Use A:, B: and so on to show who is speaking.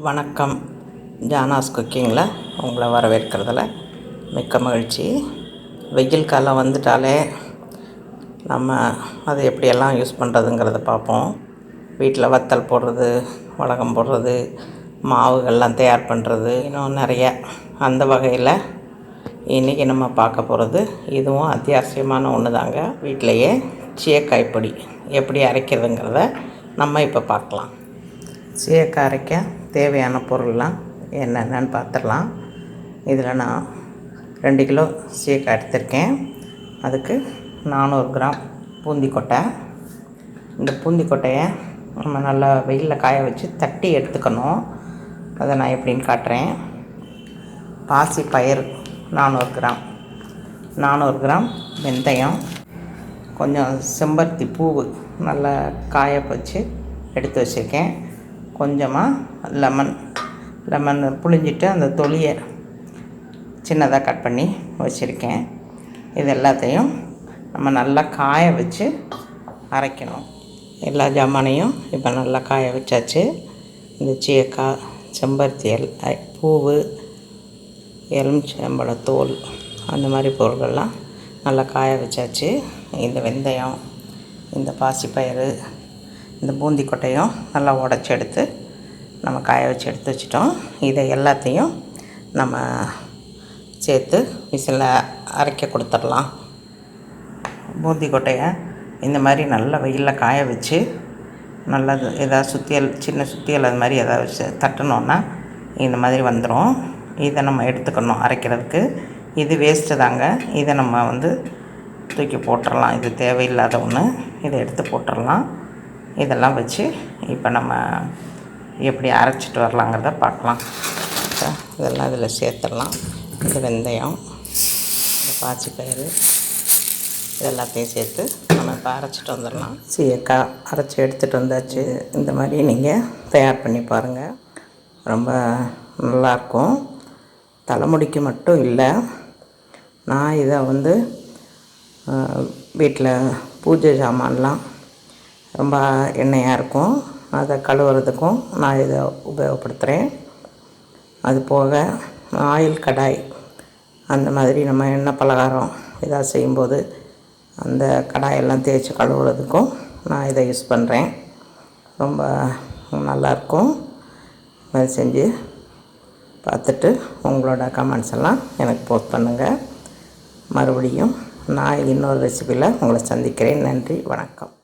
A: வணக்கம். ஜானாஸ் குக்கிங்கில் உங்களை வரவேற்கிறதுல மிக்க மகிழ்ச்சி. வெயில் காலம் வந்துட்டாலே நம்ம அதை எப்படியெல்லாம் யூஸ் பண்ணுறதுங்கிறத பார்ப்போம். வீட்டில் வத்தல் போடுறது, வடகம் போடுறது, மாவுகள்லாம் தயார் பண்ணுறது, இன்னும் நிறைய. அந்த வகையில் இன்றைக்கி நம்ம பார்க்க போகிறது இதுவும் அத்தியாவசியமான ஒன்று தாங்க. வீட்டிலையே சீயக்காய் பொடி எப்படி அரைக்கிறதுங்கிறத நம்ம இப்போ பார்க்கலாம். சீயக்காய் அரைக்க தேவையான பொருள்லாம் என்னென்னு பார்த்துடலாம். இதில் நான் 2 கிலோ சீயக்காய் எடுத்திருக்கேன். அதுக்கு 400 கிராம் பூந்திக்கொட்டை. இந்த பூந்திக்கொட்டையை நம்ம நல்லா வெயிலில் காய வச்சு தட்டி எடுத்துக்கணும். அதை நான் எப்படின்னு காட்டுறேன். பாசி பயிறு 400 கிராம் வெந்தயம், கொஞ்சம் செம்பருத்தி பூவு நல்லா காய வச்சு எடுத்து வச்சுருக்கேன். கொஞ்சமாக லெமன் புழிஞ்சிட்டு அந்த தொலியை சின்னதாக கட் பண்ணி வச்சுருக்கேன். இது எல்லாத்தையும் நம்ம நல்லா காய வச்சு அரைக்கணும். எல்லா ஜாமானையும் இப்போ நல்லா காய வச்சாச்சு. இந்த சீயக்காய், செம்பருத்தி பூவு, எலுமிச்சம்பழத்தோல், அந்த மாதிரி பொருள்கள்லாம் நல்லா காய வச்சாச்சு. இந்த வெந்தயம், இந்த பாசிப்பயிறு, இந்த பூந்திக்கொட்டையும் நல்லா உடச்சி எடுத்து நம்ம காய வச்சு எடுத்து வச்சிட்டோம். இதை எல்லாத்தையும் நம்ம சேர்த்து விசிலில் அரைக்க கொடுத்துடலாம். பூந்திக்கொட்டையை இந்த மாதிரி நல்லா வெயிலில் காய வச்சு நல்லா ஏதாவது சுத்தியல், சின்ன சுத்தியல் அது மாதிரி ஏதாவது வச்சு தட்டினோன்னா இந்த மாதிரி வந்துடும். இதை நம்ம எடுத்துக்கணும் அரைக்கிறதுக்கு. இது வேஸ்ட்டு தாங்க. இதை நம்ம தூக்கி போட்டுடலாம். இது தேவையில்லாத ஒன்று. இதை எடுத்து போட்டுடலாம். இதெல்லாம் வச்சு இப்போ நம்ம எப்படி அரைச்சிட்டு வரலாங்கிறத பார்க்கலாம். இதெல்லாம் இதில் சேர்த்துடலாம். இந்த வெந்தயம், இந்த பாசிப்பயிறு, இதெல்லாத்தையும் சேர்த்து நம்ம இப்போ அரைச்சிட்டு வந்துடலாம். சீயக்காய் அரைச்சி எடுத்துகிட்டு வந்தாச்சு. இந்த மாதிரி நீங்கள் தயார் பண்ணி பாருங்கள். ரொம்ப நல்லாயிருக்கும். தலைமுடிக்கு மட்டும் இல்லை, நான் இதை வீட்டில் பூஜை சாமான்லாம் ரொம்ப எண்ணெயாக இருக்கும், அதை கழுவுறதுக்கும் நான் இதை உபயோகப்படுத்துகிறேன். அது போக ஆயில் கடாய், அந்த மாதிரி நம்ம எண்ணெய் பலகாரம் ஏதாவது செய்யும்போது அந்த கடாயெல்லாம் தேய்ச்சி கழுவுறதுக்கும் நான் இதை யூஸ் பண்ணுறேன். ரொம்ப நல்லாயிருக்கும். அது செஞ்சு பார்த்துட்டு உங்களோட கமெண்ட்ஸ் எல்லாம் எனக்கு போஸ்ட் பண்ணுங்கள். மறுபடியும் நான் இன்னொரு ரெசிபியில் உங்களை சந்திக்கிறேன். நன்றி, வணக்கம்.